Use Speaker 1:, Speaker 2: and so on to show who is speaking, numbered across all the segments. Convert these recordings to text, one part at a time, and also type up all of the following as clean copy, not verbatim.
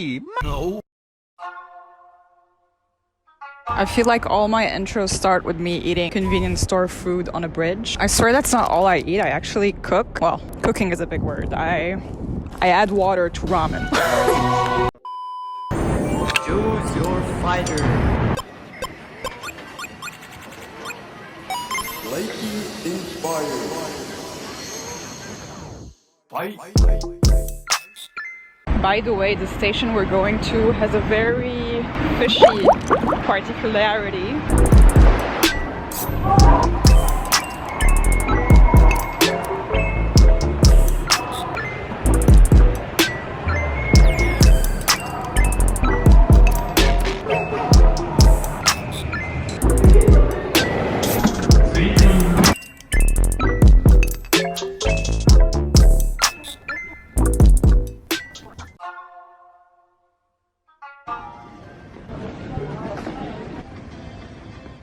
Speaker 1: me? No.
Speaker 2: I feel like all my intros start with me eating convenience store food on a bridge. I swear that's not all I eat. I actually cook. Well, cooking is a big word. I add water to ramen.
Speaker 3: Choose your fighter. Slightly inspired. Fight.
Speaker 2: By the way, the station we're going to has a very fishy particularity.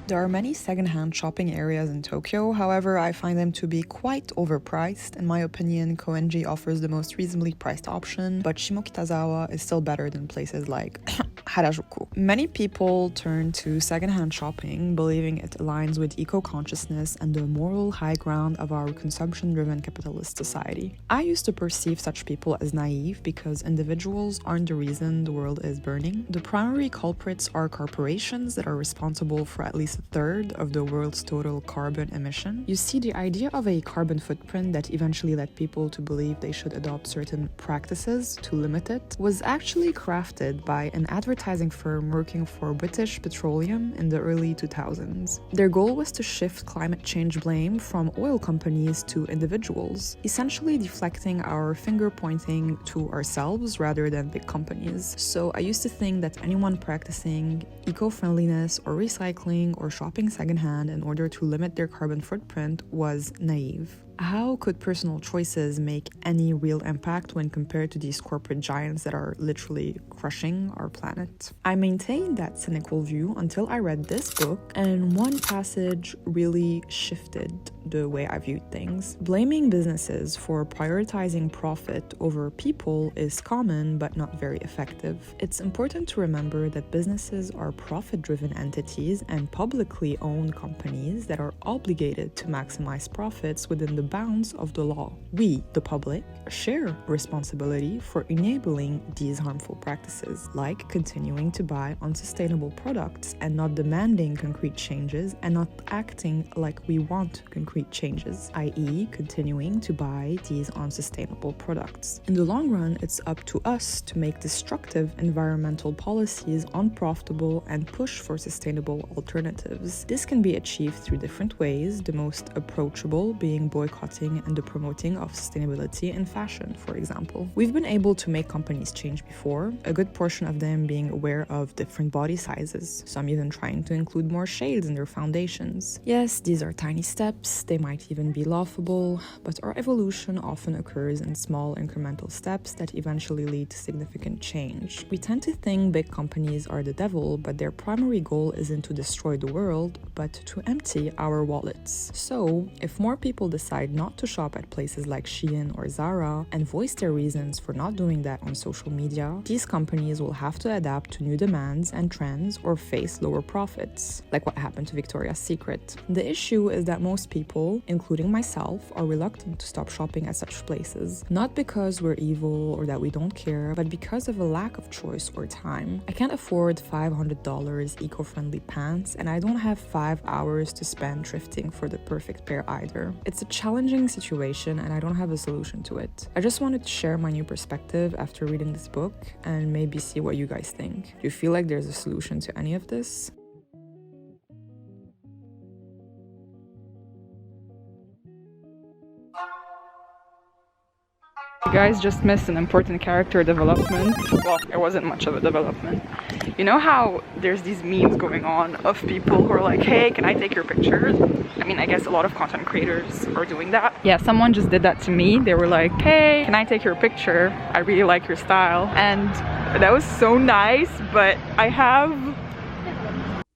Speaker 2: There are many secondhand shopping areas in Tokyo, however, I find them to be quite overpriced. In my opinion, Koenji offers the most reasonably priced option, but Shimokitazawa is still better than places like Harajuku. Many people turn to secondhand shopping, believing it aligns with eco-consciousness and the moral high ground of our consumption-driven capitalist society. I used to perceive such people as naive because individuals aren't the reason the world is burning. The primary culprits are corporations that are responsible for at least a third of the world's total carbon emission. You see, the idea of a carbon footprint that eventually led people to believe they should adopt certain practices to limit it was actually crafted by an advertising firm working for British Petroleum in the early 2000s. Their goal was to shift climate change blame from oil companies to individuals, essentially deflecting our finger pointing to ourselves rather than big companies. So I used to think that anyone practicing eco-friendliness or recycling or shopping secondhand in order to limit their carbon footprint was naive. How could personal choices make any real impact when compared to these corporate giants that are literally crushing our planet? I maintained that cynical view until I read this book, and one passage really shifted the way I viewed things. Blaming businesses for prioritizing profit over people is common but not very effective. It's important to remember that businesses are profit-driven entities and publicly owned companies that are obligated to maximize profits within the bounds of the law. We, the public, share responsibility for enabling these harmful practices, like continuing to buy unsustainable products and not demanding concrete changes and not acting like we want concrete changes, i.e. continuing to buy these unsustainable products. In the long run, it's up to us to make destructive environmental policies unprofitable and push for sustainable alternatives. This can be achieved through different ways, the most approachable being boycotting and the promoting of sustainability in fashion, for example. We've been able to make companies change before, a good portion of them being aware of different body sizes, some even trying to include more shades in their foundations. Yes, these are tiny steps, they might even be laughable, but our evolution often occurs in small incremental steps that eventually lead to significant change. We tend to think big companies are the devil, but their primary goal isn't to destroy the world, but to empty our wallets. So, if more people decide not to shop at places like Shein or Zara and voice their reasons for not doing that on social media, these companies will have to adapt to new demands and trends or face lower profits, like what happened to Victoria's Secret. The issue is that most people, including myself, are reluctant to stop shopping at such places, not because we're evil or that we don't care, but because of a lack of choice or time. I can't afford $500 eco-friendly pants, and I don't have 5 hours to spend thrifting for the perfect pair either. It's a challenging situation and I don't have a solution to it. I just wanted to share my new perspective after reading this book and maybe see what you guys think. Do you feel like there's a solution to any of this? You guys just missed an important character development. Well, it wasn't much of a development. You know how there's these memes going on of people who are like, hey, can I take your picture? I mean, I guess a lot of content creators are doing that. Yeah, someone just did that to me. They were like, hey, can I take your picture? I really like your style. And that was so nice, but I have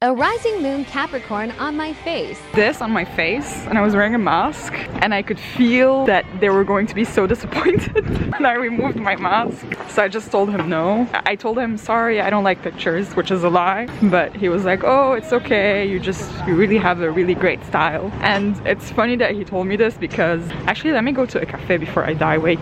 Speaker 1: A rising moon Capricorn on my face.
Speaker 2: This on my face, and I was wearing a mask, and I could feel that they were going to be so disappointed. And I removed my mask, so I just told him no. I told him, sorry, I don't like pictures, which is a lie, but he was like, oh, it's okay, you really have a really great style. And it's funny that he told me this because actually, let me go to a cafe before I die. Wait.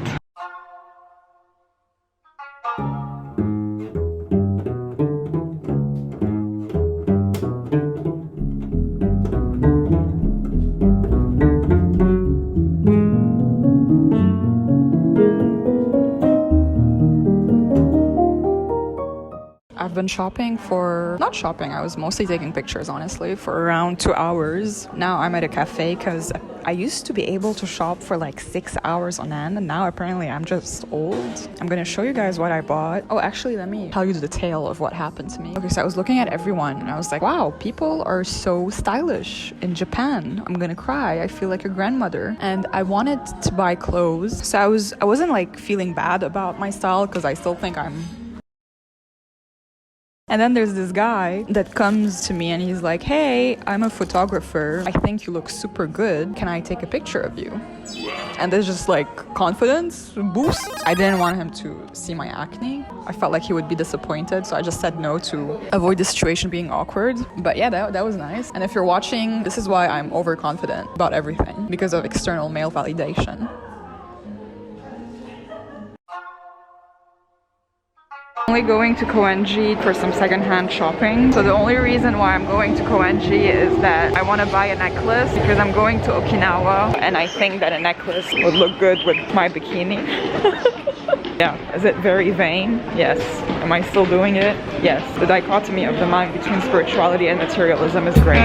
Speaker 2: I've been shopping not shopping, I was mostly taking pictures, honestly, for around 2 hours. Now I'm at a cafe because I used to be able to shop for like 6 hours on end, and now apparently I'm just old. I'm gonna show you guys what I bought. Oh, actually, let me tell you the tale of what happened to me. Okay, so I was looking at everyone and I was like, wow, people are so stylish in Japan. I'm gonna cry. I feel like a grandmother. And I wanted to buy clothes. So I wasn't like feeling bad about my style because I still think I'm... And then there's this guy that comes to me and he's like, hey, I'm a photographer. I think you look super good. Can I take a picture of you? And there's just like confidence boost. I didn't want him to see my acne. I felt like he would be disappointed, so I just said no to avoid the situation being awkward. But yeah, that was nice. And if you're watching, this is why I'm overconfident about everything, because of external male validation. Only going to Koenji for some secondhand shopping. So the only reason why I'm going to Koenji is that I want to buy a necklace because I'm going to Okinawa and I think that a necklace would look good with my bikini. Yeah, is it very vain? Yes. Am I still doing it? Yes. The dichotomy of the mind between spirituality and materialism is great.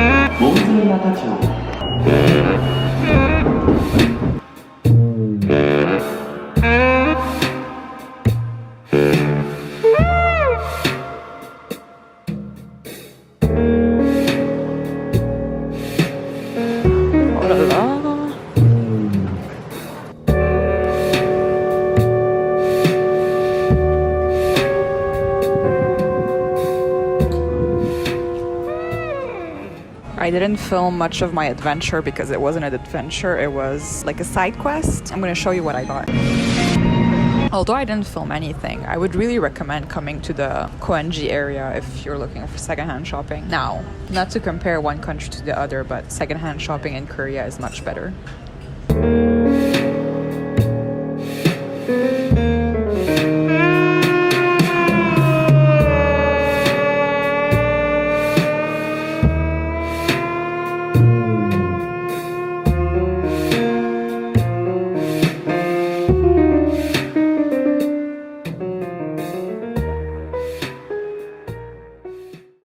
Speaker 2: I didn't film much of my adventure because it wasn't an adventure, it was like a side quest. I'm gonna show you what I got. Although I didn't film anything, I would really recommend coming to the Koenji area if you're looking for secondhand shopping. Now, not to compare one country to the other, but secondhand shopping in Korea is much better.